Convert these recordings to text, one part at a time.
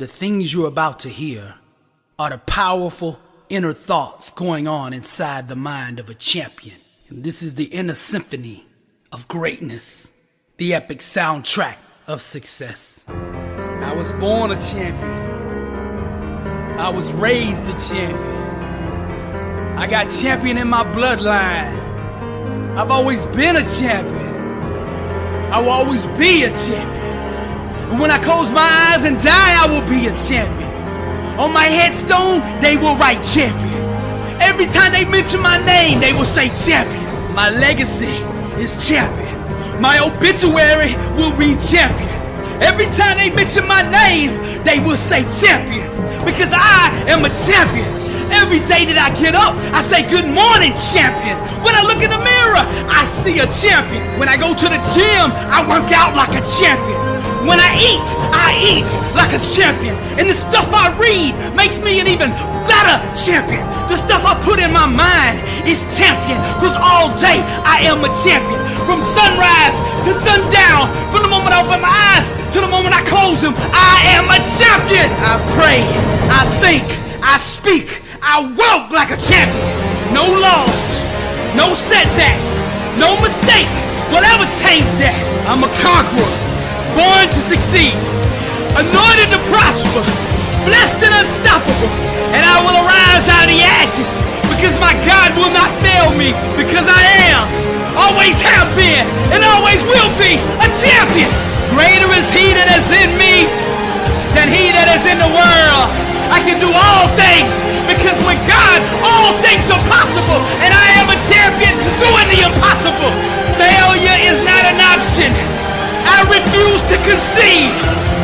The things you're about to hear are the powerful inner thoughts going on inside the mind of a champion. And this is the inner symphony of greatness, the epic soundtrack of success. I was born a champion. I was raised a champion. I got champion in my bloodline. I've always been a champion. I will always be a champion. And when I close my eyes and die, I will be a champion. On my headstone, they will write champion. Every time they mention my name, they will say champion. My legacy is champion. My obituary will read champion. Every time they mention my name, they will say champion. Because I am a champion. Every day that I get up, I say good morning, champion. When I look in the mirror, I see a champion. When I go to the gym, I work out like a champion. When I eat like a champion. And the stuff I read makes me an even better champion. The stuff I put in my mind is champion. Because all day I am a champion. From sunrise to sundown, from the moment I open my eyes to the moment I close them, I am a champion. I pray, I think, I speak, I walk like a champion. No loss, no setback, no mistake will ever change that. I'm a conqueror, born to succeed, anointed to prosper, blessed and unstoppable. And I will arise out of the ashes, because my God will not fail me, because I am, always have been, and always will be a champion. Greater is he that is in me than he that is in the world. I can do all things, because with God, all things are possible, and I am a champion doing the impossible. Failure is not an option. I refuse to concede,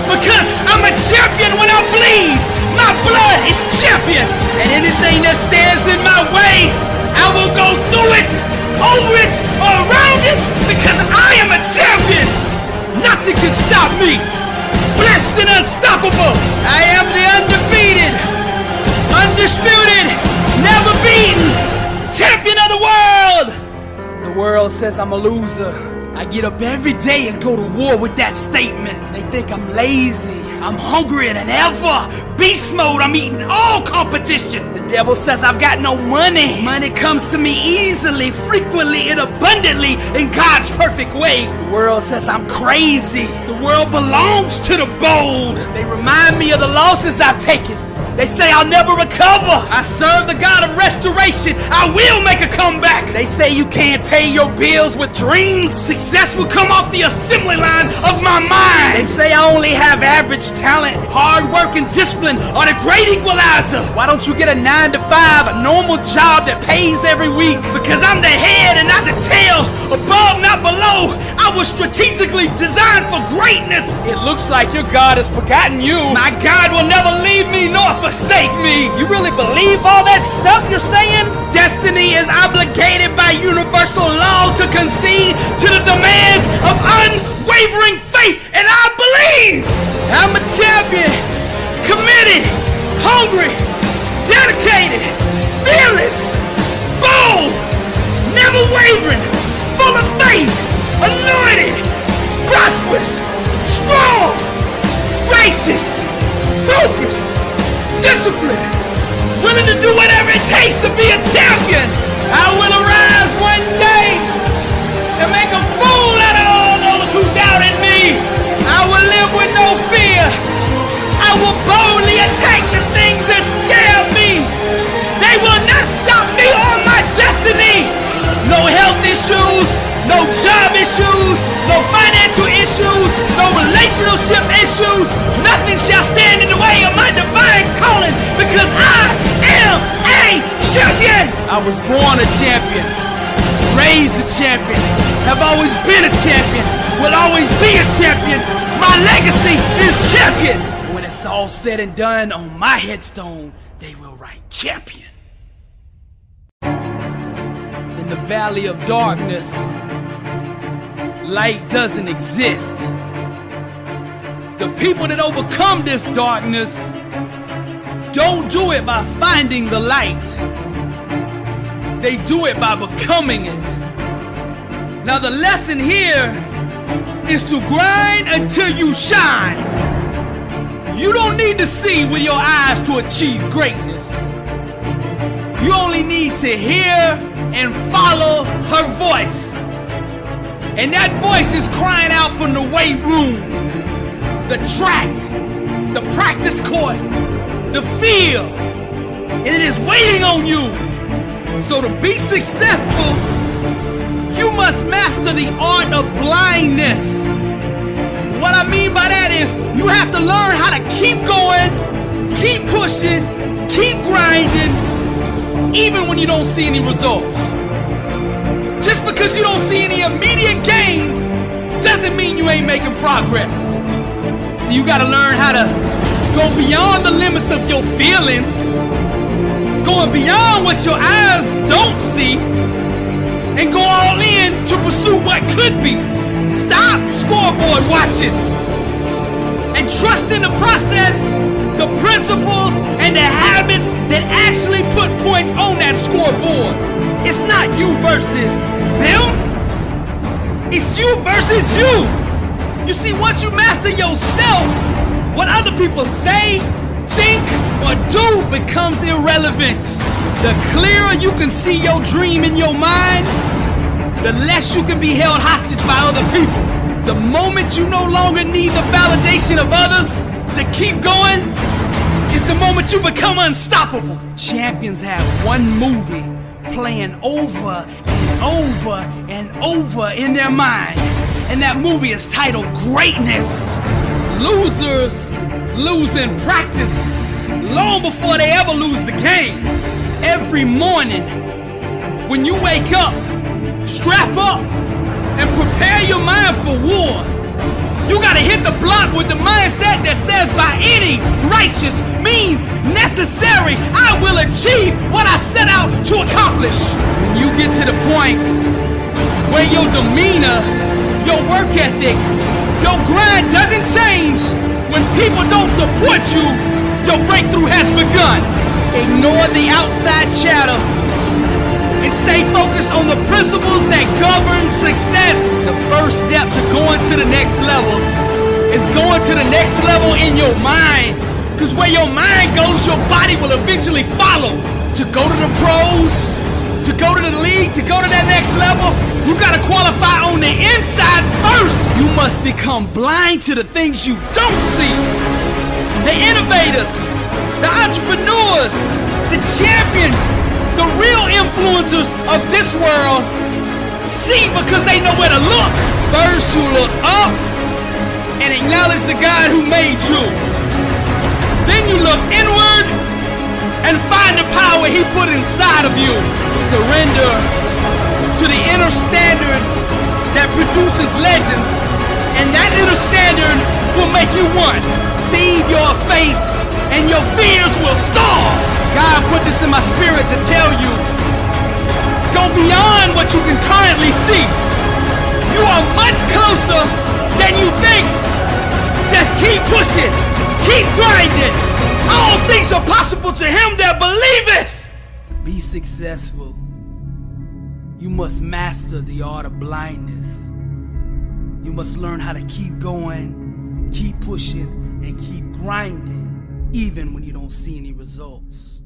because I'm a champion when I bleed. My blood is champion, and anything that stands in my way, I will go through it, over it, or around it, because I am a champion. Nothing can stop me. Blessed and unstoppable. I am the undefeated, undisputed, never beaten champion of the world. The world says I'm a loser. I get up every day and go to war with that statement. They think I'm lazy. I'm hungrier than ever. Beast mode, I'm eating all competition. The devil says I've got no money. Money comes to me easily, frequently, and abundantly in God's perfect way. The world says I'm crazy. The world belongs to the bold. They remind me of the losses I've taken. They say I'll never recover. I serve the God of restoration. I will make a comeback. They say you can't pay your bills with dreams. Success will come off the assembly line of my mind. They say I only have average talent. Hard work and discipline are the great equalizer. Why don't you get a 9-to-5, a normal job that pays every week? Because I'm the head and not the tail. Above, not below. I was strategically designed for greatness. It looks like your God has forgotten you. My God will never leave me nor forsake me. You really believe all that stuff you're saying? Destiny is obligated by universal law to concede to the demands of unwavering faith, and I believe I'm a champion, committed, hungry, dedicated, fearless, bold, never wavering, full of faith, anointed, prosperous, strong, righteous, focused, disciplined, willing to do whatever it takes to be a champion. I will arise one day and make a fool out of all those who doubted me. I will live with no fear. I will boldly attack the things that scare me. They will not stop me on my destiny. No health issues, no job issues, no financial issues, no relationship issues. Nothing shall stand in the way of my divine calling, because I am a champion. I was born a champion, raised a champion, have always been a champion, will always be a champion. My legacy is champion. When it's all said and done, on my headstone, they will write champion. In the valley of darkness, light doesn't exist. The people that overcome this darkness don't do it by finding the light. They do it by becoming it. Now the lesson here is to grind until you shine. You don't need to see with your eyes to achieve greatness. You only need to hear and follow her voice. And that voice is crying out from the weight room, the track, the practice court, the field. And it is waiting on you. So to be successful, you must master the art of blindness. What I mean by that is you have to learn how to keep going, keep pushing, keep grinding, even when you don't see any results. Just because you don't see any immediate gains doesn't mean you ain't making progress. So you gotta learn how to go beyond the limits of your feelings, going beyond what your eyes don't see, and go all in to pursue what could be. Stop scoreboard watching and trust in the process, the principles, and the habits that actually put points on that scoreboard. It's not you versus them. It's you versus you. You see, once you master yourself, what other people say, think, or do becomes irrelevant. The clearer you can see your dream in your mind, the less you can be held hostage by other people. The moment you no longer need the validation of others to keep going is the moment you become unstoppable. Champions have one movie playing over and over and over in their mind, and that movie is titled Greatness. Losers lose in practice long before they ever lose the game. Every morning when you wake up, strap up and prepare your mind for war. You gotta hit the block with the mindset that says by any righteous means necessary, I will achieve what I set out to accomplish. When you get to the point where your demeanor, your work ethic, your grind doesn't change when people don't support you, your breakthrough has begun. Ignore the outside chatter and stay focused on the principles that govern success. The first step to going to the next level is going to the next level in your mind. Because where your mind goes, your body will eventually follow. To go to the pros, to go to the league, to go to that next level, you gotta qualify on the inside first. You must become blind to the things you don't see. The innovators, the entrepreneurs, the champions, the real influencers of this world see because they know where to look. First you look up and acknowledge the God who made you. Then you look inward and find the power he put inside of you. Surrender to the inner standard that produces legends, and that inner standard will make you one. Feed your faith and your fears will starve. God put this in my spirit to tell you, go beyond what you can currently see. You are much closer than you think. Just keep pushing, keep grinding. All things are possible to him that believeth. To be successful, you must master the art of blindness. You must learn how to keep going, keep pushing, and keep grinding, even when you don't see any results.